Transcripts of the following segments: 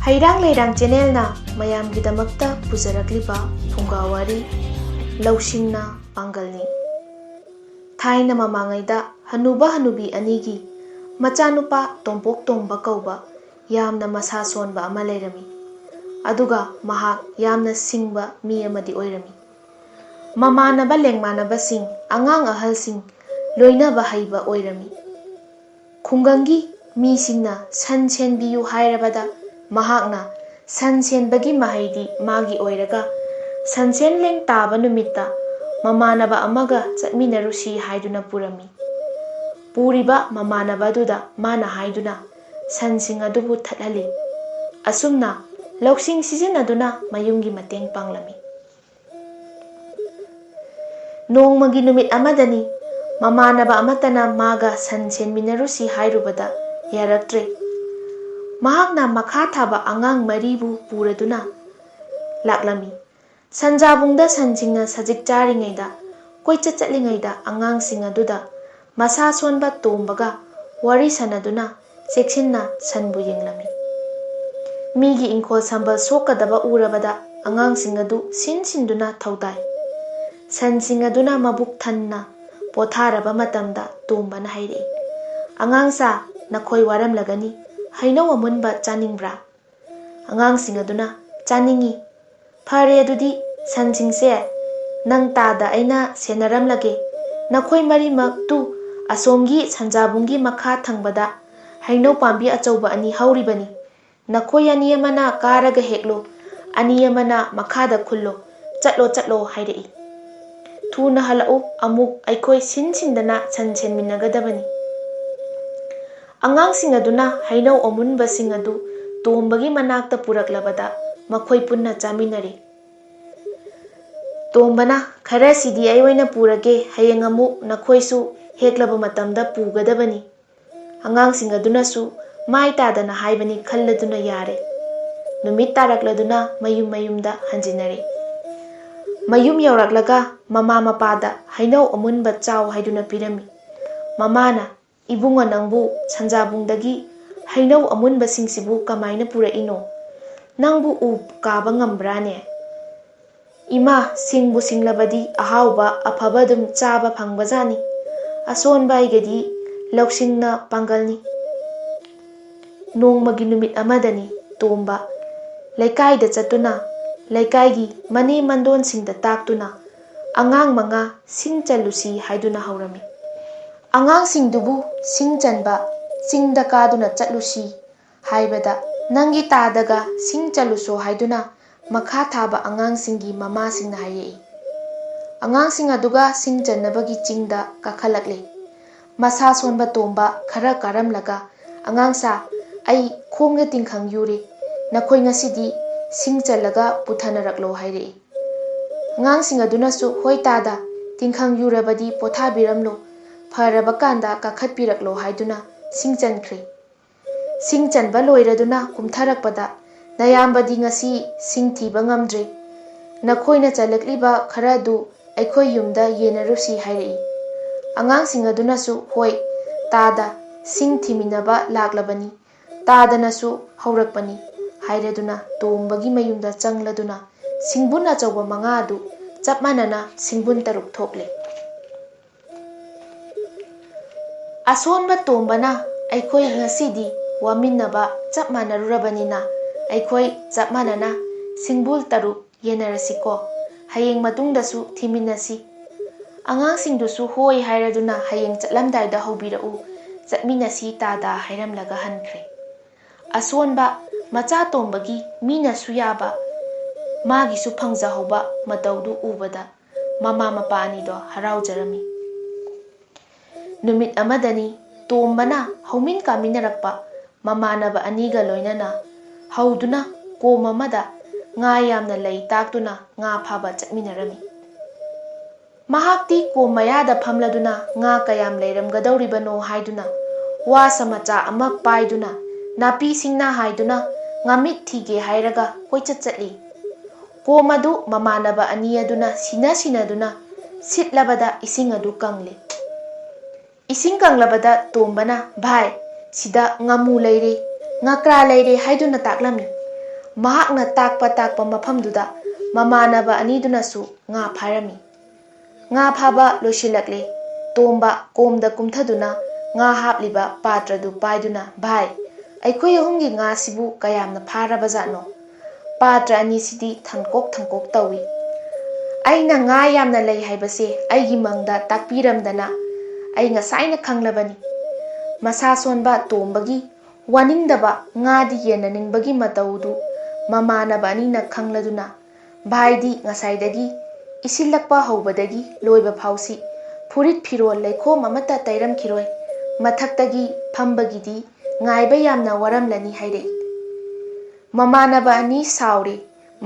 ꯍꯩꯔꯥꯡ ꯂꯩꯔꯥꯡ ꯆꯦꯅꯦꯜꯅ ꯃꯌꯥꯝꯒꯤꯗꯃꯛꯇ ꯄꯨꯖꯔꯛꯂꯤꯕ ꯐꯨꯡꯒꯥꯋꯥꯔꯤ ꯂꯧꯁꯤꯡꯅ ꯄꯥꯡꯒꯜꯅꯤ꯫ ꯊꯥꯏꯅ ꯃꯃꯥꯡꯉꯩꯗ ꯍꯅꯨꯕ ꯍꯅꯨꯕꯤ ꯑꯅꯤꯒꯤ ꯃꯆꯥꯅꯨꯄꯥ ꯇꯣꯝꯄꯣꯛ ꯇꯣꯝꯕ ꯀꯧꯕ ꯌꯥꯝꯅ ꯃꯁꯥ ꯁꯣꯟꯕ ꯑꯃ ꯂꯩꯔꯝꯃꯤ꯫ ꯑꯗꯨꯒ ꯃꯍꯥꯛ ꯌꯥꯝꯅ ꯁꯤꯡꯕ ꯃꯤ ꯑꯃꯗꯤ ꯑꯣꯏꯔꯝꯃꯤ꯫ ꯃꯃꯥꯟꯅꯕ ꯂꯦꯡꯃꯥꯟꯅꯕꯁꯤꯡ ꯑꯉꯥꯡ ꯑꯍꯜꯁꯤꯡ ꯂꯣꯏꯅꯕ ꯍꯩꯕ ꯑꯣꯏꯔꯝꯃꯤ꯫ ꯈꯨꯡꯒꯪꯒꯤ ꯃꯤꯁꯤꯡꯅ ꯁꯟ ꯁꯦꯟꯕꯤꯌꯨ ꯍꯥꯏꯔꯕꯗ ꯃꯍꯥꯛꯅ ꯁꯟ ꯁꯦꯟꯕꯒꯤ ꯃꯍꯩꯗꯤ ꯃꯥꯒꯤ ꯑꯣꯏꯔꯒ ꯁꯟꯁꯦꯟꯂꯦꯡ ꯇꯥꯕ ꯅꯨꯃꯤꯠꯇ ꯃꯃꯥꯟꯅꯕ ꯑꯃꯒ ꯆꯠꯃꯤꯟꯅꯔꯨꯁꯤ ꯍꯥꯏꯗꯨꯅ ꯄꯨꯔꯝꯃꯤ꯫ ꯄꯨꯔꯤꯕ ꯃꯃꯥꯟꯅꯕ ꯑꯗꯨꯗ ꯃꯥꯅ ꯍꯥꯏꯗꯨꯅ ꯁꯟꯁꯤꯡ ꯑꯗꯨꯕꯨ ꯊꯠꯍꯜꯂꯤ꯫ ꯑꯁꯨꯝꯅ ꯂꯧꯁꯤꯡ ꯁꯤꯖꯤꯟꯅꯗꯨꯅ ꯃꯌꯨꯝꯒꯤ ꯃꯇꯦꯡ ꯄꯥꯡꯂꯝꯃꯤ꯫ ꯅꯣꯡꯃꯒꯤ ꯅꯨꯃꯤꯠ ꯑꯃꯗꯅꯤ ꯃꯃꯥꯟꯅꯕ ꯑꯃꯠꯇꯅ ꯃꯥꯒ ꯁꯟ ꯁꯦꯟꯃꯤꯟꯅꯔꯨꯁꯤ ꯍꯥꯏꯔꯨꯕꯗ ꯌꯥꯔꯛꯇ꯭ꯔꯦ꯫ ꯃꯍꯥꯛꯅ ꯃꯈꯥ ꯊꯥꯕ ꯑꯉꯥꯡ 4ꯕꯨ ꯄꯨꯔꯗꯨꯅ ꯂꯥꯛꯂꯝꯃꯤ꯫ ꯁꯟꯖꯥꯕꯨꯡꯗ ꯁꯟꯁꯤꯡꯅ ꯁꯖꯤꯛ ꯆꯥꯔꯤꯉꯩꯗ ꯀꯣꯏꯆꯠ ꯆꯠꯂꯤꯉꯩꯗ ꯑꯉꯥꯡꯁꯤꯡ ꯑꯗꯨꯗ ꯃꯁꯥ ꯁꯣꯟꯕ ꯇꯣꯝꯕꯒ ꯋꯥꯔꯤ ꯁꯥꯅꯗꯨꯅ ꯆꯦꯛꯁꯤꯟꯅ ꯁꯟꯕꯨ ꯌꯦꯡꯂꯝꯃꯤ꯫ ꯃꯤꯒꯤ ꯏꯪꯈꯣꯜ ꯁꯝꯕꯜ ꯁꯣꯛꯀꯗꯕ ꯎꯔꯕꯗ ꯑꯉꯥꯡꯁꯤꯡ ꯑꯗꯨ ꯁꯤꯟ ꯁꯤꯟꯗꯨꯅ ꯊꯧꯗꯥꯏ꯫ ꯁꯟꯁꯤꯡ ꯑꯗꯨꯅ ꯃꯕꯨꯛ ꯊꯟꯅ ꯄꯣꯊꯥꯔꯕ ꯃꯇꯝꯗ ꯇꯣꯝꯕꯅ ꯍꯥꯏꯔꯛꯏ, "ꯑꯉꯥꯡꯁꯥ, ꯅꯈꯣꯏ ꯋꯥꯔꯝꯂꯒꯅꯤ, ꯍꯩꯅꯧ ꯑꯃꯨꯟꯕ ꯆꯥꯅꯤꯡꯕ꯭ꯔꯥ?" ꯑꯉꯥꯡꯁꯤꯡ ꯑꯗꯨꯅ "ꯆꯥꯅꯤꯡꯏ." "ꯐꯔꯦ ꯑꯗꯨꯗꯤ ꯁꯟꯁꯤꯡꯁꯦ ꯅꯪ ꯇꯥꯗ ꯑꯩꯅ ꯁꯦꯟꯅꯔꯝꯂꯒꯦ꯫ ꯅꯈꯣꯏ 4ꯃꯛꯇꯨ ꯑꯁꯣꯝꯒꯤ ꯁꯟꯖꯥꯕꯨꯡꯒꯤ ꯃꯈꯥ ꯊꯪꯕꯗ ꯍꯩꯅꯧ ꯄꯥꯝꯕꯤ ꯑꯆꯧꯕ 2 ꯍꯧꯔꯤꯕꯅꯤ꯫ ꯅꯈꯣꯏ 2 ꯑꯃꯅ ꯀꯥꯔꯒ ꯍꯦꯛꯂꯣ, 2 ꯑꯃꯅ ꯃꯈꯥꯗ ꯈꯨꯜꯂꯣ, ꯆꯠꯂꯣ ꯍꯥꯏꯔꯛꯏ꯫ ꯊꯨꯅ ꯍꯜꯂꯛꯎ, ꯑꯃꯨꯛ ꯑꯩꯈꯣꯏ ꯁꯤꯟ ꯁꯤꯟꯗꯅ ꯁꯟ ꯁꯦꯟꯃꯤꯟꯅꯒꯗꯕꯅꯤ꯫ ꯑꯉꯥꯡꯁꯤꯡ ꯑꯗꯨꯅ ꯍꯩꯅꯧ ꯑꯃꯨꯟꯕꯁꯤꯡ ꯑꯗꯨ ꯇꯣꯝꯕꯒꯤ ꯃꯅꯥꯛꯇ ꯄꯨꯔꯛꯂꯕꯗ ꯃꯈꯣꯏ ꯄꯨꯟꯅ ꯆꯥꯃꯤꯟꯅꯔꯦ꯫ ꯇꯣꯝꯕꯅ "ꯈꯔꯁꯤꯗꯤ ꯑꯩ ꯑꯣꯏꯅ ꯄꯨꯔꯒꯦ, ꯍꯌꯦꯡ ꯑꯃꯨꯛ ꯅꯈꯣꯏꯁꯨ ꯍꯦꯛꯂꯕ ꯃꯇꯝꯗ ꯄꯨꯒꯗꯕꯅꯤ." ꯑꯉꯥꯡꯁꯤꯡ ꯑꯗꯨꯅꯁꯨ ꯃꯥꯏ ꯇꯥꯗꯅ ꯍꯥꯏꯕꯅꯤ ꯈꯜꯂꯗꯨꯅ ꯌꯥꯔꯦ꯫ ꯅꯨꯃꯤꯠ ꯇꯥꯔꯛꯂꯗꯨꯅ ꯃꯌꯨꯝ ꯃꯌꯨꯝꯗ ꯍꯟꯖꯤꯟꯅꯔꯦ꯫ ꯃꯌꯨꯝ ꯌꯧꯔꯛꯂꯒ ꯃꯃꯥ ꯃꯄꯥꯗ ꯍꯩꯅꯧ ꯑꯃꯨꯟꯕ ꯆꯥꯎ ꯍꯥꯏꯗꯨꯅ ꯄꯤꯔꯝꯃꯤ꯫ ꯃꯃꯥꯅ "ꯏꯕꯨꯡꯉꯣ, ꯅꯪꯕꯨ ꯁꯟꯖꯥꯕꯨꯡꯗꯒꯤ ꯍꯩꯅꯧ ꯑꯃꯨꯟꯕꯁꯤꯡꯁꯤꯕꯨ ꯀꯃꯥꯏꯅ ꯄꯨꯔꯛꯏꯅꯣ? ꯅꯪꯕꯨ ꯎ ꯀꯥꯕ ꯉꯝꯕ꯭ꯔꯥꯅꯦ?" "ꯏꯃꯥ, ꯁꯤꯡꯕꯨ ꯁꯤꯡꯂꯕꯗꯤ ꯑꯍꯥꯎꯕ ꯑꯐꯕ ꯑꯗꯨꯝ ꯆꯥꯕ ꯐꯪꯕꯖꯥꯠꯅꯤ꯫ ꯑꯁꯣꯟꯕ ꯑꯩꯒꯗꯤ ꯂꯧꯁꯤꯡꯅ ꯄꯥꯡꯒꯜꯅꯤ." ꯅꯣꯡꯃꯒꯤ ꯅꯨꯃꯤꯠ ꯑꯃꯗꯅꯤ ꯇꯣꯝꯕ ꯂꯩꯀꯥꯏꯗ ꯆꯠꯇꯨꯅ ꯂꯩꯀꯥꯏꯒꯤ ꯃꯅꯦꯝ ꯃꯟꯗꯣꯟꯁꯤꯡꯗ ꯇꯥꯛꯇꯨꯅ ꯑꯉꯥꯡ 5 ꯁꯤꯡ ꯆꯜꯂꯨꯁꯤ ꯍꯥꯏꯗꯨꯅ ꯍꯧꯔꯝꯃꯤ꯫ ꯑꯉꯥꯡꯁꯤꯡꯗꯨꯕꯨ ꯁꯤꯡ ꯆꯟꯕ ꯆꯤꯡꯗ ꯀꯥꯗꯨꯅ ꯆꯠꯂꯨꯁꯤ ꯍꯥꯏꯕꯗ ꯅꯪꯒꯤ ꯇꯥꯗꯒ ꯁꯤꯡ ꯆꯜꯂꯨꯁꯣ ꯍꯥꯏꯗꯨꯅ ꯃꯈꯥ ꯊꯥꯕ ꯑꯉꯥꯡꯁꯤꯡꯒꯤ ꯃꯃꯥꯁꯤꯡꯅ ꯍꯥꯏꯔꯛꯏ꯫ ꯑꯉꯥꯡꯁꯤꯡ ꯑꯗꯨꯒ ꯁꯤꯡ ꯆꯟꯅꯕꯒꯤ ꯆꯤꯡꯗ ꯀꯥꯈꯠꯂꯛꯂꯦ꯫ ꯃꯁꯥ ꯁꯣꯟꯕ ꯇꯣꯝꯕ ꯈꯔ ꯀꯥꯔꯝꯂꯒ, "ꯑꯉꯥꯡꯁꯥ, ꯑꯩ ꯈꯣꯡꯗ ꯇꯤꯡꯈꯪ ꯌꯨꯔꯦ, ꯅꯈꯣꯏ ꯉꯁꯤꯗꯤ ꯁꯤꯡ ꯆꯜꯂꯒ ꯄꯨꯊꯅꯔꯛꯂꯣ" ꯍꯥꯏꯔꯛꯏ꯫ ꯑꯉꯥꯡꯁꯤꯡ ꯑꯗꯨꯅꯁꯨ "ꯍꯣꯏ ꯇꯥꯗ, ꯇꯤꯡꯈꯪ ꯌꯨꯔꯕꯗꯤ ꯄꯣꯊꯥꯕꯤꯔꯝꯂꯣ, ꯐꯔꯕ ꯀꯥꯟꯗ ꯀꯥꯈꯠꯄꯤꯔꯛꯂꯣ" ꯍꯥꯏꯗꯨꯅ ꯁꯤꯡ ꯆꯟꯈ꯭ꯔꯦ꯫ ꯁꯤꯡ ꯆꯟꯕ ꯂꯣꯏꯔꯗꯨꯅ ꯀꯨꯝꯊꯔꯛꯄꯗ, "ꯅꯌꯥꯝꯕꯗꯤ ꯉꯁꯤ ꯁꯤꯡ ꯊꯤꯕ ꯉꯝꯗ꯭ꯔꯦ, ꯅꯈꯣꯏꯅ ꯆꯜꯂꯛꯂꯤꯕ ꯈꯔ ꯑꯗꯨ ꯑꯩꯈꯣꯏ ꯌꯨꯝꯗ ꯌꯦꯟꯅꯔꯨꯁꯤ" ꯍꯥꯏꯔꯛꯏ꯫ ꯑꯉꯥꯡꯁꯤꯡ ꯑꯗꯨꯅꯁꯨ "ꯍꯣꯏ ꯇꯥꯗ, ꯁꯤꯡ ꯊꯤꯃꯤꯟꯅꯕ ꯂꯥꯛꯂꯕꯅꯤ, ꯇꯥꯗꯅꯁꯨ ꯍꯧꯔꯛꯄꯅꯤ" ꯍꯥꯏꯔꯗꯨꯅ ꯇꯣꯝꯕꯒꯤ ꯃꯌꯨꯝꯗ ꯆꯪꯂꯗꯨꯅ ꯁꯤꯡꯕꯨꯟ ꯑꯆꯧꯕ 5 ꯑꯗꯨ ꯆꯞ ꯃꯥꯟꯅꯅ ꯁꯤꯡꯕꯨꯟ 6 ꯊꯣꯛꯂꯦ꯫ ꯑꯁꯣꯟꯕ ꯇꯣꯝꯕꯅ "ꯑꯩꯈꯣꯏ ꯉꯁꯤꯗꯤ ꯋꯥꯃꯤꯟꯅꯕ ꯆꯞ ꯃꯥꯟꯅꯔꯨꯔꯕꯅꯤꯅ ꯑꯩꯈꯣꯏ ꯆꯞ ꯃꯥꯟꯅꯅ ꯁꯤꯡꯕꯨꯜ 6 ꯌꯦꯟꯅꯔꯁꯤꯀꯣ, ꯍꯌꯦꯡ ꯃꯇꯨꯡꯗꯁꯨ ꯊꯤꯃꯤꯟꯅꯁꯤ." ꯑꯉꯥꯡꯁꯤꯡꯗꯨꯁꯨ ꯍꯣꯏ ꯍꯥꯏꯔꯗꯨꯅ ꯍꯌꯦꯡ ꯆꯠꯂꯝꯗꯥꯏꯗ ꯍꯧꯕꯤꯔꯛꯎ, ꯆꯠꯃꯤꯟꯅꯁꯤ ꯇꯥꯗ ꯍꯥꯏꯔꯝꯂꯒ ꯍꯟꯈ꯭ꯔꯦ꯫ ꯑꯁꯣꯟꯕ ꯃꯆꯥ ꯇꯣꯝꯕꯒꯤ ꯃꯤꯅꯁꯨ ꯌꯥꯕ, ꯃꯥꯒꯤꯁꯨ ꯐꯪꯖꯍꯧꯕ ꯃꯇꯧꯗꯨ ꯎꯕꯗ ꯃꯃꯥ ꯃꯄꯥ ꯑꯅꯤꯗꯣ ꯍꯔꯥꯎꯖꯔꯝꯃꯤ꯫ ꯅꯨꯃꯤꯠ ꯑꯃꯗꯅꯤ ꯇꯣꯝꯕꯅ ꯍꯧꯃꯤꯟ ꯀꯥꯃꯤꯟꯅꯔꯛꯄ ꯃꯃꯥꯟꯅꯕ 2ꯒ ꯂꯣꯏꯅꯅ ꯍꯧꯗꯨꯅ ꯀꯣꯝ ꯑꯃꯗ ꯉꯥ ꯌꯥꯝꯅ ꯂꯩ ꯇꯥꯛꯇꯨꯅ ꯉꯥ ꯐꯥꯕ ꯆꯠꯃꯤꯟꯅꯔꯝꯃꯤ꯫ ꯃꯍꯥꯛꯇꯤ ꯀꯣꯝ ꯃꯌꯥꯗ ꯐꯝꯂꯗꯨꯅ ꯉꯥ ꯀꯌꯥꯝ ꯂꯩꯔꯝꯒꯗꯧꯔꯤꯕꯅꯣ ꯍꯥꯏꯗꯨꯅ ꯋꯥꯁꯥ ꯃꯆꯥ ꯑꯃ ꯄꯥꯏꯗꯨꯅ ꯅꯥꯄꯤ ꯁꯤꯡꯅꯥ ꯍꯥꯏꯗꯨꯅ ꯉꯥꯃꯤꯠ ꯊꯤꯒꯦ ꯍꯥꯏꯔꯒ ꯀꯣꯏꯆꯠ ꯆꯠꯂꯤ꯫ ꯀꯣꯝ ꯑꯗꯨ ꯃꯃꯥꯟꯅꯕ 2 ꯑꯗꯨꯅ ꯁꯤꯟꯅꯗꯨꯅ ꯁꯤꯠꯂꯕꯗ ꯏꯁꯤꯡ ꯑꯗꯨ ꯀꯪꯂꯦ꯫ ꯏꯁꯤꯡ ꯀꯪꯂꯕꯗ ꯇꯣꯝꯕꯅ "ꯚꯥꯏ, ꯁꯤꯗ ꯉꯥꯃꯨ ꯂꯩꯔꯦ, ꯉꯀ꯭ꯔꯥ ꯂꯩꯔꯦ" ꯍꯥꯏꯗꯨꯅ ꯇꯥꯛꯂꯝꯃꯤ꯫ ꯃꯍꯥꯛꯅ ꯇꯥꯛꯄ ꯃꯐꯝꯗꯨꯗ ꯃꯃꯥꯟꯅꯕ ꯑꯅꯤꯗꯨꯅꯁꯨ ꯉꯥ ꯐꯥꯔꯝꯃꯤ꯫ ꯉꯥ ꯐꯥꯕ ꯂꯣꯏꯁꯤꯜꯂꯛꯂꯦ꯫ ꯇꯣꯝꯕ ꯀꯣꯝꯗ ꯀꯨꯝꯊꯗꯨꯅ ꯉꯥ ꯍꯥꯞꯂꯤꯕ ꯄꯥꯇ꯭ꯔꯗꯨ ꯄꯥꯏꯗꯨꯅ "ꯚꯥꯏ, ꯑꯩꯈꯣꯏ ꯑꯍꯨꯝꯒꯤ ꯉꯥꯁꯤꯕꯨ ꯀꯌꯥꯝꯅ ꯐꯥꯔꯕꯖꯥꯠꯅꯣ? ꯄꯥꯇ꯭ꯔ ꯑꯅꯤꯁꯤꯗꯤ ꯊꯪꯀꯣꯛ ꯇꯧꯏ꯫ ꯑꯩꯅ ꯉꯥ ꯌꯥꯝꯅ ꯂꯩ ꯍꯥꯏꯕꯁꯦ ꯑꯩꯒꯤ ꯃꯪꯗ ꯇꯥꯛꯄꯤꯔꯝꯗꯅ ꯑꯩ ꯉꯁꯥꯏꯅ ꯈꯪꯂꯕꯅꯤ"꯫ ꯃꯁꯥ ꯁꯣꯟꯕ ꯇꯣꯝꯕꯒꯤ ꯋꯥꯅꯤꯡꯗꯕ ꯉꯥꯗꯤ ꯌꯦꯟꯅꯅꯤꯡꯕꯒꯤ ꯃꯇꯧꯗꯨ ꯃꯃꯥꯟꯅꯕ ꯑꯅꯤꯅ ꯈꯪꯂꯗꯨꯅ "ꯚꯥꯏꯗꯤ ꯉꯁꯥꯏꯗꯒꯤ ꯏꯁꯤꯜꯂꯛꯄ ꯍꯧꯕꯗꯒꯤ ꯂꯣꯏꯕ ꯐꯥꯎꯁꯤ ꯐꯨꯔꯤꯠ ꯐꯤꯔꯣꯜ ꯂꯩꯈꯣꯝ ꯑꯃꯠꯇ ꯇꯩꯔꯝꯈꯤꯔꯣꯏ, ꯃꯊꯛꯇꯒꯤ ꯐꯝꯕꯒꯤꯗꯤ ꯉꯥꯏꯕ ꯌꯥꯝꯅ ꯋꯥꯔꯝꯂꯅꯤ" ꯍꯥꯏꯔꯛꯏ꯫ ꯃꯃꯥꯟꯅꯕ ꯑꯅꯤ ꯁꯥꯎꯔꯦ꯫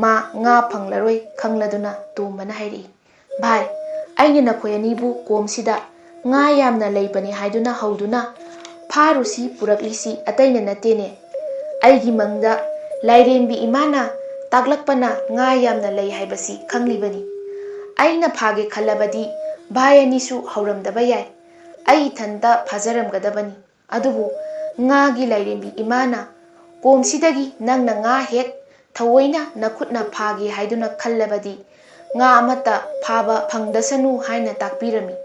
ꯃꯥ ꯉꯥ ꯐꯪꯂꯔꯣꯏ ꯈꯪꯂꯗꯨꯅ ꯇꯣꯝꯕꯅ ꯍꯥꯏꯔꯛꯏ, "ꯚꯥꯏ, ꯑꯩꯅ ꯅꯈꯣꯏ ꯑꯅꯤꯕꯨ ꯀꯣꯝꯁꯤꯗ ꯉꯥ ꯌꯥꯝꯅ ꯂꯩꯕꯅꯤ ꯍꯥꯏꯗꯨꯅ ꯍꯧꯗꯨꯅ ꯐꯥꯔꯨꯁꯤ ꯄꯨꯔꯛꯂꯤꯁꯤ ꯑꯇꯩꯅ ꯅꯠꯇꯦꯅꯦ꯫ ꯑꯩꯒꯤ ꯃꯪꯗ ꯂꯥꯏꯔꯦꯝꯕꯤ ꯏꯃꯥꯅ ꯇꯥꯛꯂꯛꯄꯅ ꯉꯥ ꯌꯥꯝꯅ ꯂꯩ ꯍꯥꯏꯕꯁꯤ ꯈꯪꯂꯤꯕꯅꯤ꯫ ꯑꯩꯅ ꯐꯥꯒꯦ ꯈꯜꯂꯕꯗꯤ ꯚꯥꯏ ꯑꯅꯤꯁꯨ ꯍꯧꯔꯝꯗꯕ ꯌꯥꯏ, ꯑꯩ ꯏꯊꯟꯇ ꯐꯥꯖꯔꯝꯒꯗꯕꯅꯤ꯫ ꯑꯗꯨꯕꯨ ꯉꯥꯒꯤ ꯂꯥꯏꯔꯦꯝꯕꯤ ꯏꯃꯥꯅ ꯀꯣꯝꯁꯤꯗꯒꯤ ꯅꯪꯅ ꯉꯥ ꯍꯦꯛ ꯊꯑꯣꯏꯅ ꯅꯈꯨꯠꯅ ꯐꯥꯒꯦ ꯍꯥꯏꯗꯨꯅ ꯈꯜꯂꯕꯗꯤ ꯉꯥ ꯑꯃꯠꯇ ꯐꯥꯕ ꯐꯪꯗꯁꯅꯨ ꯍꯥꯏꯅ ꯇꯥꯛꯄꯤꯔꯝꯃꯤ꯫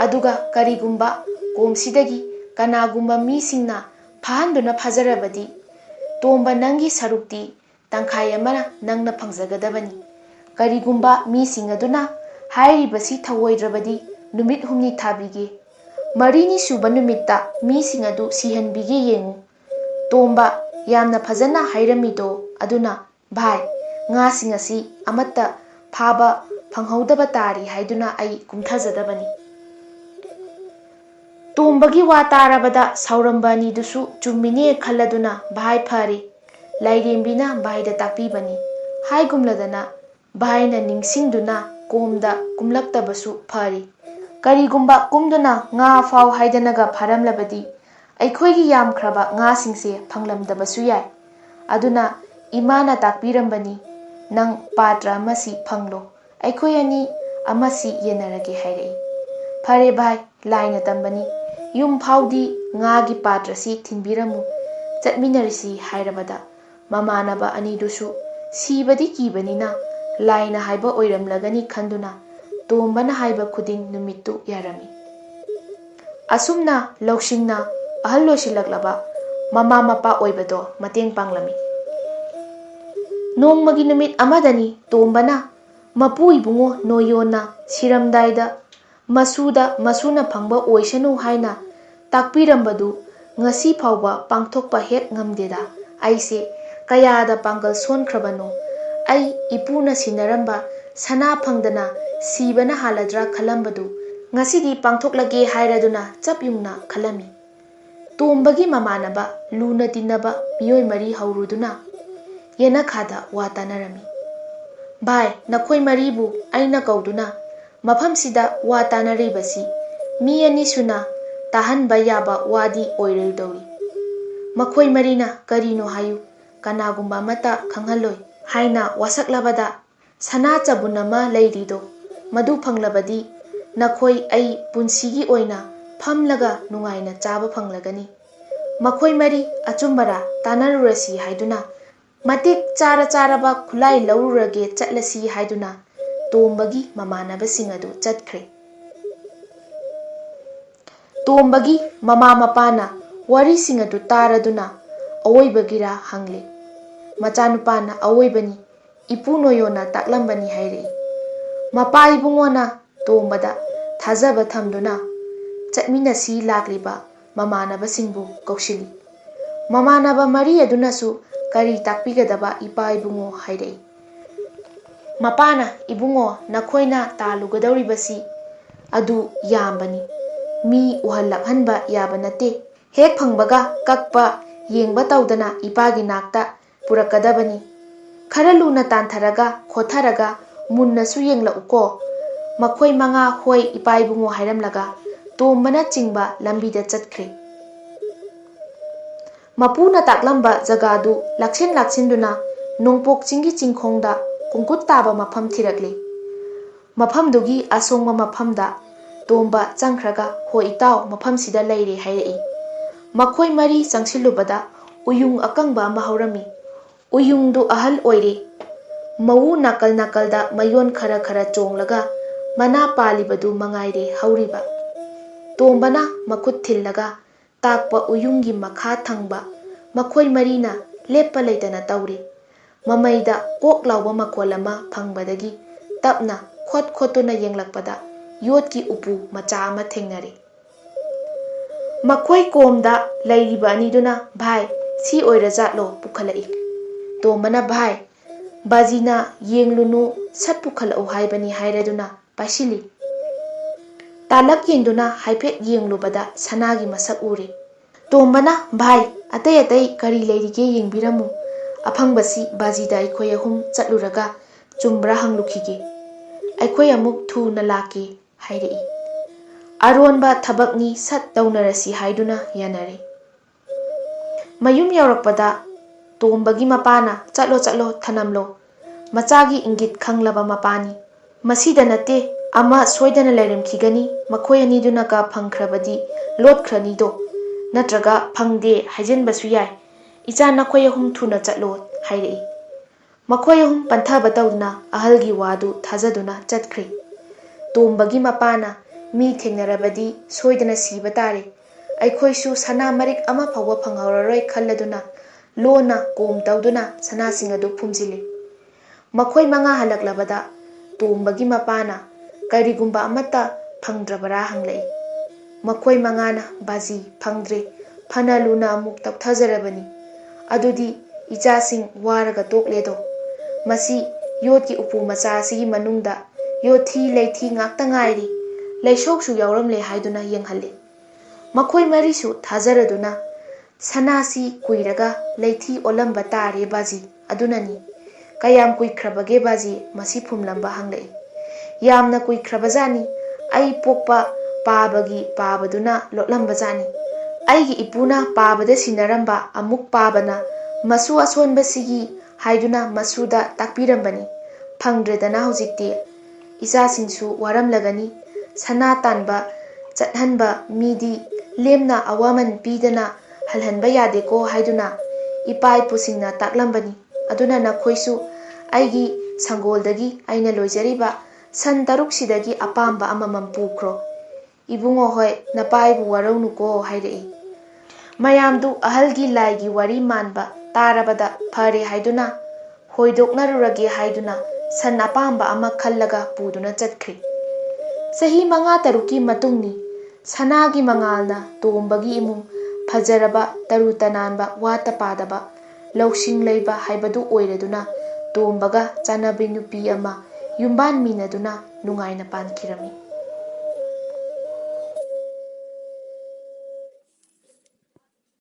ꯑꯗꯨꯒ ꯀꯔꯤꯒꯨꯝꯕ ꯀꯣꯝꯁꯤꯗꯒꯤ ꯀꯅꯥꯒꯨꯝꯕ ꯃꯤꯁꯤꯡꯅ ꯐꯥꯍꯟꯗꯨꯅ ꯐꯥꯖꯔꯕꯗꯤ ꯇꯣꯝꯕ, ꯅꯪꯒꯤ ꯁꯔꯨꯛꯇꯤ ꯇꯪꯈꯥꯏ ꯑꯃ ꯅꯪꯅ ꯐꯪꯖꯒꯗꯕꯅꯤ꯫ ꯀꯔꯤꯒꯨꯝꯕ ꯃꯤꯁꯤꯡ ꯑꯗꯨꯅ ꯍꯥꯏꯔꯤꯕꯁꯤ ꯊꯧꯑꯣꯏꯗ꯭ꯔꯕꯗꯤ ꯅꯨꯃꯤꯠ 4ꯅꯤ ꯊꯥꯕꯤꯒꯦ, 4ꯅꯤ ꯁꯨꯕ ꯅꯨꯃꯤꯠꯇ ꯃꯤꯁꯤꯡ ꯑꯗꯨ ꯁꯤꯍꯟꯕꯤꯒꯦ ꯌꯦꯡꯉꯨ꯫ ꯇꯣꯝꯕ, ꯌꯥꯝꯅ ꯐꯖꯅ ꯍꯥꯏꯔꯝꯃꯤꯗꯣ꯫ ꯑꯗꯨꯅ ꯚꯥꯏ, ꯉꯥꯁꯤꯡ ꯑꯁꯤ ꯑꯃꯠꯇ ꯐꯥꯕ ꯐꯪꯍꯧꯗꯕ ꯇꯥꯔꯤ ꯍꯥꯏꯗꯨꯅ ꯑꯩ ꯀꯨꯝꯊꯖꯗꯕꯅꯤ"꯫ ꯇꯣꯝꯕꯒꯤ ꯋꯥ ꯇꯥꯔꯕꯗ ꯁꯥꯎꯔꯝꯕ ꯑꯅꯤꯗꯨꯁꯨ ꯆꯨꯝꯃꯤꯅꯦ ꯈꯜꯂꯗꯨꯅ "ꯚꯥꯏ, ꯐꯔꯦ, ꯂꯥꯏꯔꯦꯝꯕꯤꯅ ꯚꯥꯏꯗ ꯇꯥꯛꯄꯤꯕꯅꯤ ꯍꯥꯏꯒꯨꯝꯂꯗꯅ ꯚꯥꯏꯅ ꯅꯤꯡꯁꯤꯡꯗꯨꯅ ꯀꯣꯝꯗ ꯀꯨꯝꯂꯛꯇꯕꯁꯨ ꯐꯔꯦ꯫ ꯀꯔꯤꯒꯨꯝꯕ ꯀꯨꯝꯗꯨꯅ ꯉꯥ ꯐꯥꯎ ꯍꯥꯏꯗꯅꯒ ꯐꯥꯔꯝꯂꯕꯗꯤ ꯑꯩꯈꯣꯏꯒꯤ ꯌꯥꯝꯈ꯭ꯔꯕ ꯉꯥꯁꯤꯡꯁꯦ ꯐꯪꯂꯝꯗꯕꯁꯨ ꯌꯥꯏ꯫ ꯑꯗꯨꯅ ꯏꯃꯥꯅ ꯇꯥꯛꯄꯤꯔꯝꯕꯅꯤ, ꯅꯪ ꯄꯥꯇ꯭ꯔ ꯑꯃꯁꯤ ꯐꯪꯂꯣ, ꯑꯩꯈꯣꯏ ꯑꯅꯤ ꯑꯃꯁꯤ ꯌꯦꯟꯅꯔꯒꯦ" ꯍꯥꯏꯔꯛꯏ꯫ "ꯐꯔꯦ ꯚꯥꯏ, ꯂꯥꯏꯅ ꯇꯝꯕꯅꯤ, ꯌꯨꯝ ꯐꯥꯎꯗꯤ ꯉꯥꯒꯤ ꯄꯥꯇ꯭ꯔꯁꯤ ꯊꯤꯟꯕꯤꯔꯝꯃꯨ, ꯆꯠꯃꯤꯟꯅꯔꯁꯤ" ꯍꯥꯏꯔꯕꯗ ꯃꯃꯥꯟꯅꯕ ꯑꯅꯤꯗꯨꯁꯨ ꯁꯤꯕꯗꯤ ꯀꯤꯕꯅꯤꯅ ꯂꯥꯏꯅ ꯍꯥꯏꯕ ꯑꯣꯏꯔꯝꯂꯒꯅꯤ ꯈꯟꯗꯨꯅ ꯇꯣꯝꯕꯅ ꯍꯥꯏꯕ ꯈꯨꯗꯤꯡ ꯅꯨꯃꯤꯠꯇꯨ ꯌꯥꯔꯝꯃꯤ꯫ ꯑꯁꯨꯝꯅ ꯂꯧꯁꯤꯡꯅ ꯑꯍꯜ ꯑꯣꯏꯁꯤꯜꯂꯛꯂꯕ ꯃꯃꯥ ꯃꯄꯥ ꯑꯣꯏꯕꯗꯣ ꯃꯇꯦꯡ ꯄꯥꯡꯂꯝꯃꯤ꯫ ꯅꯣꯡꯃꯒꯤ ꯅꯨꯃꯤꯠ ꯑꯃꯗꯅꯤ ꯇꯣꯝꯕꯅ ꯃꯄꯨ ꯏꯕꯨꯡꯉꯣ ꯅꯣꯌꯣꯟꯅ ꯁꯤꯔꯝꯗꯥꯏꯗ ꯃꯁꯨꯗ ꯃꯁꯨꯅ ꯐꯪꯕ ꯑꯣꯏꯁꯅꯨ ꯍꯥꯏꯅ ꯇꯥꯛꯄꯤꯔꯝꯕꯗꯨ ꯉꯁꯤ ꯐꯥꯎꯕ ꯄꯥꯡꯊꯣꯛꯄ ꯍꯦꯛ ꯉꯝꯗꯦꯗ꯫ ꯑꯩꯁꯦ ꯀꯌꯥꯗ ꯄꯥꯡꯒꯜ ꯁꯣꯟꯈ꯭ꯔꯕꯅꯣ, ꯑꯩ ꯏꯄꯨꯅ ꯁꯤꯟꯅꯔꯝꯕ ꯁꯅꯥ ꯐꯪꯗꯅ ꯁꯤꯕꯅ ꯍꯥꯜꯂꯗ꯭ꯔꯥ ꯈꯜꯂꯝꯕꯗꯨ ꯉꯁꯤꯗꯤ ꯄꯥꯡꯊꯣꯛꯂꯒꯦ ꯍꯥꯏꯔꯗꯨꯅ ꯆꯞ ꯌꯨꯡꯅ ꯈꯜꯂꯝꯃꯤ꯫ ꯇꯣꯝꯕꯒꯤ ꯃꯃꯥꯟꯅꯕ ꯂꯨꯅ ꯇꯤꯟꯅꯕ ꯃꯤꯑꯣꯏ 4 ꯍꯧꯔꯨꯗꯨꯅ ꯌꯦꯅꯈꯥꯗ ꯋꯥ ꯇꯥꯅꯔꯝꯃꯤ꯫ "ꯚꯥꯏ, ꯅꯈꯣꯏ 4ꯕꯨ ꯑꯩꯅ ꯀꯧꯗꯨꯅ ꯃꯐꯝꯁꯤꯗ ꯋꯥ ꯇꯥꯅꯔꯤꯕꯁꯤ ꯃꯤ 2 ꯁꯨꯅ ꯇꯥꯍꯟꯕ ꯌꯥꯕ ꯋꯥꯗꯤ ꯑꯣꯏꯔꯣꯏꯗꯧꯔꯤ꯫ ꯃꯈꯣꯏ 4ꯅ ꯀꯔꯤꯅꯣ ꯍꯥꯏꯌꯨ, ꯀꯅꯥꯒꯨꯝꯕ ꯑꯃꯠꯇ ꯈꯪꯍꯜꯂꯣꯏ" ꯍꯥꯏꯅ ꯋꯥꯁꯛꯂꯕꯗ "ꯁꯅꯥ ꯆꯕꯨꯟ ꯑꯃ ꯂꯩꯔꯤꯗꯣ, ꯃꯗꯨ ꯐꯪꯂꯕꯗꯤ ꯅꯈꯣꯏ ꯑꯩ ꯄꯨꯟꯁꯤꯒꯤ ꯑꯣꯏꯅ ꯐꯝꯂꯒ ꯅꯨꯡꯉꯥꯏꯅ ꯆꯥꯕ ꯐꯪꯂꯒꯅꯤ꯫ ꯃꯈꯣꯏ 4 ꯑꯆꯨꯝꯕꯔꯥ ꯇꯥꯟꯅꯔꯨꯔꯁꯤ" ꯍꯥꯏꯗꯨꯅ ꯃꯇꯤꯛ ꯆꯥꯔꯕ ꯈꯨꯠꯂꯥꯏ ꯂꯧꯔꯨꯔꯒꯦ ꯆꯠꯂꯁꯤ ꯍꯥꯏꯗꯨꯅ ꯇꯣꯝꯕꯒꯤ ꯃꯃꯥꯟꯅꯕꯁꯤꯡ ꯑꯗꯨ ꯆꯠꯈ꯭ꯔꯦ꯫ ꯇꯣꯝꯕꯒꯤ ꯃꯃꯥ ꯃꯄꯥꯅ ꯋꯥꯔꯤꯁꯤꯡ ꯑꯗꯨ ꯇꯥꯔꯗꯨꯅ ꯑꯋꯣꯏꯕꯒꯤꯔꯥ ꯍꯪꯂꯦ꯫ ꯃꯆꯥꯅꯨꯄꯥꯅ "ꯑꯋꯣꯏꯕꯅꯤ, ꯏꯄꯨ ꯅꯣꯌꯣꯟꯅ ꯇꯥꯛꯂꯝꯕꯅꯤ" ꯍꯥꯏꯔꯛꯏ꯫ ꯃꯄꯥ ꯏꯕꯨꯡꯉꯣꯅ ꯇꯣꯝꯕꯗ ꯊꯥꯖꯕ ꯊꯝꯗꯨꯅ ꯆꯠꯃꯤꯟꯅꯁꯤ ꯂꯥꯛꯂꯤꯕ ꯃꯃꯥꯟꯅꯕꯁꯤꯡꯕꯨ ꯀꯧꯁꯤꯜꯂꯤ꯫ ꯃꯃꯥꯟꯅꯕ 4 ꯑꯗꯨꯅꯁꯨ ꯀꯔꯤ ꯇꯥꯛꯄꯤꯒꯗꯕ ꯏꯄꯥ ꯏꯕꯨꯡꯉꯣ ꯍꯥꯏꯔꯛꯏ꯫ ꯃꯄꯥꯅ "ꯏꯕꯨꯡꯉꯣ, ꯅꯈꯣꯏꯅ ꯇꯥꯜꯂꯨꯒꯗꯧꯔꯤꯕꯁꯤ ꯑꯗꯨ ꯌꯥꯝꯕꯅꯤ, ꯃꯤ ꯎꯍꯜꯂꯛꯍꯟꯕ ꯌꯥꯕ ꯅꯠꯇꯦ, ꯍꯦꯛ ꯐꯪꯕꯒ ꯀꯛꯄ ꯌꯦꯡꯕ ꯇꯧꯗꯅ ꯏꯄꯥꯒꯤ ꯅꯥꯛꯇ ꯄꯨꯔꯛꯀꯗꯕꯅꯤ꯫ ꯈꯔ ꯂꯨꯅ ꯇꯥꯟꯊꯔꯒ ꯈꯣꯊꯔꯒ ꯃꯨꯟꯅꯁꯨ ꯌꯦꯡꯂꯛꯎꯀꯣ"꯫ ꯃꯈꯣꯏ 5 "ꯍꯣꯏ ꯏꯄꯥ ꯏꯕꯨꯡꯉꯣ" ꯍꯥꯏꯔꯝꯂꯒ ꯇꯣꯝꯕꯅ ꯆꯤꯡꯕ ꯂꯝꯕꯤꯗ ꯆꯠꯈ꯭ꯔꯦ꯫ ꯃꯄꯨꯅ ꯇꯥꯛꯂꯝꯕ ꯖꯒꯥꯗꯨ ꯂꯥꯛꯁꯤꯟꯗꯨꯅ ꯅꯣꯡꯄꯣꯛ ꯆꯤꯡꯒꯤ ꯆꯤꯡꯈꯣꯡꯗ ꯀꯨꯡꯀꯨꯠ ꯇꯥꯕ ꯃꯐꯝ ꯊꯤꯔꯛꯂꯦ꯫ ꯃꯐꯝꯗꯨꯒꯤ ꯑꯁꯣꯡꯕ ꯃꯐꯝꯗ ꯇꯣꯝꯕ ꯆꯪꯈ꯭ꯔꯒ "ꯍꯣ ꯏꯇꯥꯎ, ꯃꯐꯝꯁꯤꯗ ꯂꯩꯔꯦ" ꯍꯥꯏꯔꯛꯏ꯫ ꯃꯈꯣꯏ 4 ꯆꯪꯁꯤꯜꯂꯨꯕꯗ ꯎꯌꯨꯡ ꯑꯀꯪꯕ ꯑꯃ ꯍꯧꯔꯝꯃꯤ꯫ ꯎꯌꯨꯡꯗꯨ ꯑꯍꯜ ꯑꯣꯏꯔꯦ, ꯃꯋꯨ ꯅꯥꯀꯜ ꯅꯥꯀꯜꯗ ꯃꯌꯣꯟ ꯈꯔ ꯈꯔ ꯆꯣꯡꯂꯒ ꯃꯅꯥ ꯄꯥꯜꯂꯤꯕꯗꯨ ꯃꯉꯥꯏꯔꯦ ꯍꯧꯔꯤꯕ꯫ ꯇꯣꯝꯕꯅ ꯃꯈꯨꯠ ꯊꯤꯜꯂꯒ ꯇꯥꯛꯄ ꯎꯌꯨꯡꯒꯤ ꯃꯈꯥ ꯊꯪꯕ ꯃꯈꯣꯏ ꯃꯔꯤꯅ ꯂꯦꯞꯄ ꯂꯩꯇꯅ ꯇꯧꯔꯤ꯫ ꯃꯃꯩꯗ ꯀꯣꯛ ꯂꯥꯎꯕ ꯃꯈꯣꯜ ꯑꯃ ꯐꯪꯕꯗꯒꯤ ꯇꯞꯅ ꯈꯣꯠ ꯈꯣꯠꯇꯨꯅ ꯌꯦꯡꯂꯛꯄꯗ ꯌꯣꯠꯀꯤ ꯎꯄꯨ ꯃꯆꯥ ꯑꯃ ꯊꯦꯡꯅꯔꯦ꯫ ꯃꯈꯣꯏ ꯀꯣꯝꯗ ꯂꯩꯔꯤꯕ ꯑꯅꯤꯗꯨꯅ "ꯚꯥꯏ, ꯁꯤ ꯑꯣꯏꯔꯖꯥꯠꯂꯣ" ꯄꯨꯈꯠꯂꯛꯏ꯫ ꯇꯣꯝꯕꯅ "ꯚꯥꯏ, ꯕꯥꯖꯤꯅ ꯌꯦꯡꯂꯨꯅꯨ, ꯁꯠ ꯄꯨꯈꯠꯂꯛꯎ ꯍꯥꯏꯕꯅꯤ" ꯍꯥꯏꯔꯗꯨꯅ ꯄꯥꯏꯁꯤꯜꯂꯤ꯫ ꯇꯥꯂꯛ ꯌꯦꯡꯗꯨꯅ ꯍꯥꯏꯐꯦꯠ ꯌꯦꯡꯂꯨꯕꯗ ꯁꯅꯥꯒꯤ ꯃꯁꯛ ꯎꯔꯦ꯫ ꯇꯣꯝꯕꯅ "ꯚꯥꯏ, ꯑꯇꯩ ꯑꯇꯩ ꯀꯔꯤ ꯂꯩꯔꯤꯒꯦ ꯌꯦꯡꯕꯤꯔꯝꯃꯨ, ꯑꯐꯪꯕꯁꯤ ꯕꯥꯖꯤꯗ ꯑꯩꯈꯣꯏ ꯑꯍꯨꯝ ꯆꯠꯂꯨꯔꯒ ꯆꯨꯝꯕ꯭ꯔꯥ ꯍꯪꯂꯨꯈꯤꯒꯦ, ꯑꯩꯈꯣꯏ ꯑꯃꯨꯛ ꯊꯨꯅ ꯂꯥꯛꯀꯦ" ꯍꯥꯏꯔꯛꯏ꯫ ꯑꯔꯣꯟꯕ ꯊꯕꯛꯅꯤ, ꯁꯠ ꯇꯧꯅꯔꯁꯤ ꯍꯥꯏꯗꯨꯅ ꯌꯥꯅꯔꯦ꯫ ꯃꯌꯨꯝ ꯌꯧꯔꯛꯄꯗ ꯇꯣꯝꯕꯒꯤ ꯃꯄꯥꯅ "ꯆꯠꯂꯣ ꯆꯠꯂꯣ, ꯊꯅꯝꯂꯣ, ꯃꯆꯥꯒꯤ ꯏꯪꯒꯤꯠ ꯈꯪꯂꯕ ꯃꯄꯥꯅꯤ, ꯃꯁꯤꯗ ꯅꯠꯇꯦ ꯑꯃ ꯁꯣꯏꯗꯅ ꯂꯩꯔꯝꯈꯤꯒꯅꯤ, ꯃꯈꯣꯏ ꯑꯅꯤꯗꯨꯅꯒ ꯐꯪꯈ꯭ꯔꯕꯗꯤ ꯂꯣꯠꯈ꯭ꯔꯅꯤꯗꯣ, ꯅꯠꯇ꯭ꯔꯒ ꯐꯪꯗꯦ ꯍꯥꯏꯖꯤꯟꯕꯁꯨ ꯌꯥꯏ, ꯏꯆꯥ ꯅꯈꯣꯏ ꯑꯍꯨꯝ ꯊꯨꯅ ꯆꯠꯂꯣ" ꯍꯥꯏꯔꯛꯏ꯫ ꯃꯈꯣꯏ ꯑꯍꯨꯝ ꯄꯟꯊꯕ ꯇꯧꯗꯨꯅ ꯑꯍꯜꯒꯤ ꯋꯥꯗꯨ ꯊꯥꯖꯗꯨꯅ ꯆꯠꯈ꯭ꯔꯦ꯫ ꯇꯣꯝꯕꯒꯤ ꯃꯄꯥꯅ "ꯃꯤ ꯊꯦꯡꯅꯔꯕꯗꯤ ꯁꯣꯏꯗꯅ ꯁꯤꯕ ꯇꯥꯔꯦ, ꯑꯩꯈꯣꯏꯁꯨ ꯁꯅꯥ ꯃꯔꯤꯛ ꯑꯃ ꯐꯥꯎꯕ ꯐꯪꯍꯧꯔꯔꯣꯏ ꯈꯜꯂꯗꯨꯅ ꯂꯣꯟꯅ ꯀꯣꯝ ꯇꯧꯗꯨꯅ ꯁꯅꯥꯁꯤꯡ ꯑꯗꯨ ꯐꯨꯝꯖꯤꯜꯂꯤ꯫ ꯃꯈꯣꯏ ꯃꯉꯥ ꯍꯜꯂꯛꯂꯕꯗ ꯇꯣꯝꯕꯒꯤ ꯃꯄꯥꯅ ꯀꯔꯤꯒꯨꯝꯕ ꯑꯃꯠꯇ ꯐꯪꯗ꯭ꯔꯕꯔꯥ ꯍꯪꯂꯛꯏ꯫ ꯃꯈꯣꯏ ꯃꯉꯥꯅ "ꯕꯥꯖꯤ, ꯐꯪꯗ꯭ꯔꯦ, ꯐꯅ ꯂꯨꯅ ꯑꯃꯨꯛ ꯇꯧꯊꯖꯔꯕꯅꯤ, ꯑꯗꯨꯗꯤ ꯏꯆꯥꯁꯤꯡ ꯋꯥꯔꯒ ꯇꯣꯛꯂꯦꯗꯣ, ꯃꯁꯤ ꯌꯣꯠꯀꯤ ꯎꯄꯨ ꯃꯆꯥ ꯑꯁꯤꯒꯤ ꯃꯅꯨꯡꯗ ꯌꯣꯠꯊꯤ ꯂꯩꯊꯤ ꯉꯥꯛꯇ ꯉꯥꯏꯔꯤ, ꯂꯩꯁꯣꯛꯁꯨ ꯌꯥꯎꯔꯝꯂꯦ" ꯍꯥꯏꯗꯨꯅ ꯌꯦꯡꯍꯜꯂꯤ꯫ ꯃꯈꯣꯏ ꯃꯔꯤꯁꯨ ꯊꯥꯖꯔꯗꯨꯅ "ꯁꯅꯥꯁꯤ ꯀꯨꯏꯔꯒ ꯂꯩꯊꯤ ꯑꯣꯜꯂꯝꯕ ꯇꯥꯔꯦ ꯕꯥꯖꯤ, ꯑꯗꯨꯅꯅꯤ"꯫ "ꯀꯌꯥꯝ ꯀꯨꯏꯈ꯭ꯔꯕꯒꯦ ꯕꯥꯖꯤ ꯃꯁꯤ ꯐꯨꯝꯂꯝꯕ" ꯍꯪꯂꯛꯏ꯫ "ꯌꯥꯝꯅ ꯀꯨꯏꯈ꯭ꯔꯕꯖꯥꯠꯅꯤ, ꯑꯩ ꯄꯣꯛꯄ ꯄꯥꯕꯒꯤ ꯄꯥꯕꯗꯨꯅ ꯂꯣꯠꯂꯝꯕꯖꯥꯠꯅꯤ, ꯑꯩꯒꯤ ꯏꯄꯨꯅ ꯄꯥꯕꯗ ꯁꯤꯟꯅꯔꯝꯕ ꯑꯃꯨꯛ ꯄꯥꯕꯅ ꯃꯁꯨ ꯑꯁꯣꯟꯕꯁꯤꯒꯤ ꯍꯥꯏꯗꯨꯅ ꯃꯁꯨꯗ ꯇꯥꯛꯄꯤꯔꯝꯕꯅꯤ, ꯐꯪꯗ꯭ꯔꯦꯗꯅ ꯍꯧꯖꯤꯛꯇꯤ, ꯏꯆꯥꯁꯤꯡꯁꯨ ꯋꯥꯔꯝꯂꯒꯅꯤ, ꯁꯅꯥ ꯇꯥꯟꯕ ꯆꯠꯍꯟꯕ ꯃꯤꯗꯤ ꯂꯦꯝꯅ ꯑꯋꯥꯃꯟ ꯄꯤꯗꯅ ꯍꯜꯍꯟꯕ ꯌꯥꯗꯦꯀꯣ ꯍꯥꯏꯗꯨꯅ ꯏꯄꯥ ꯏꯄꯨꯁꯤꯡꯅ ꯇꯥꯛꯂꯝꯕꯅꯤ, ꯑꯗꯨꯅ ꯅꯈꯣꯏꯁꯨ ꯑꯩꯒꯤ ꯁꯪꯒꯣꯜꯗꯒꯤ ꯑꯩꯅ ꯂꯣꯏꯖꯔꯤꯕ ꯁꯟ 6ꯁꯤꯗꯒꯤ ꯑꯄꯥꯝꯕ ꯑꯃꯃꯝ ꯄꯨꯈ꯭ꯔꯣ, ꯏꯕꯨꯡꯉꯣ ꯍꯣꯏ, ꯅꯄꯥ ꯑꯩꯕꯨ ꯋꯥꯔꯧꯅꯨꯀꯣ" ꯍꯥꯏꯔꯛꯏ꯫ ꯃꯌꯥꯝꯗꯨ ꯑꯍꯜꯒꯤ ꯂꯥꯏꯒꯤ ꯋꯥꯔꯤ ꯃꯥꯟꯕ ꯇꯥꯔꯕꯗ ꯐꯔꯦ ꯍꯥꯏꯗꯨꯅ ꯍꯣꯏꯗꯣꯛꯅꯔꯨꯔꯒꯦ ꯍꯥꯏꯗꯨꯅ ꯁꯟ ꯑꯄꯥꯝꯕ ꯑꯃ ꯈꯜꯂꯒ ꯄꯨꯗꯨꯅ ꯆꯠꯈ꯭ꯔꯦ꯫ ꯆꯍꯤ 5-6ꯀꯤ ꯃꯇꯨꯡꯅꯤ꯫ ꯁꯅꯥꯒꯤ ꯃꯉꯥꯜꯅ ꯇꯣꯝꯕꯒꯤ ꯏꯃꯨꯡ ꯐꯖꯔꯕ, ꯇꯔꯨ ꯇꯅꯥꯟꯕ, ꯋꯥꯠꯇ ꯄꯥꯗꯕ, ꯂꯧꯁꯤꯡ ꯂꯩꯕ ꯍꯥꯏꯕꯗꯨ ꯑꯣꯏꯔꯗꯨꯅ ꯇꯣꯝꯕꯒ ꯆꯥꯟꯅꯕꯤ ꯅꯨꯄꯤ ꯑꯃ ꯌꯨꯝꯕꯥꯟ ꯃꯤꯟꯅꯗꯨꯅ ꯅꯨꯡꯉꯥꯏꯅ ꯄꯥꯟꯈꯤꯔꯝꯃꯤ꯫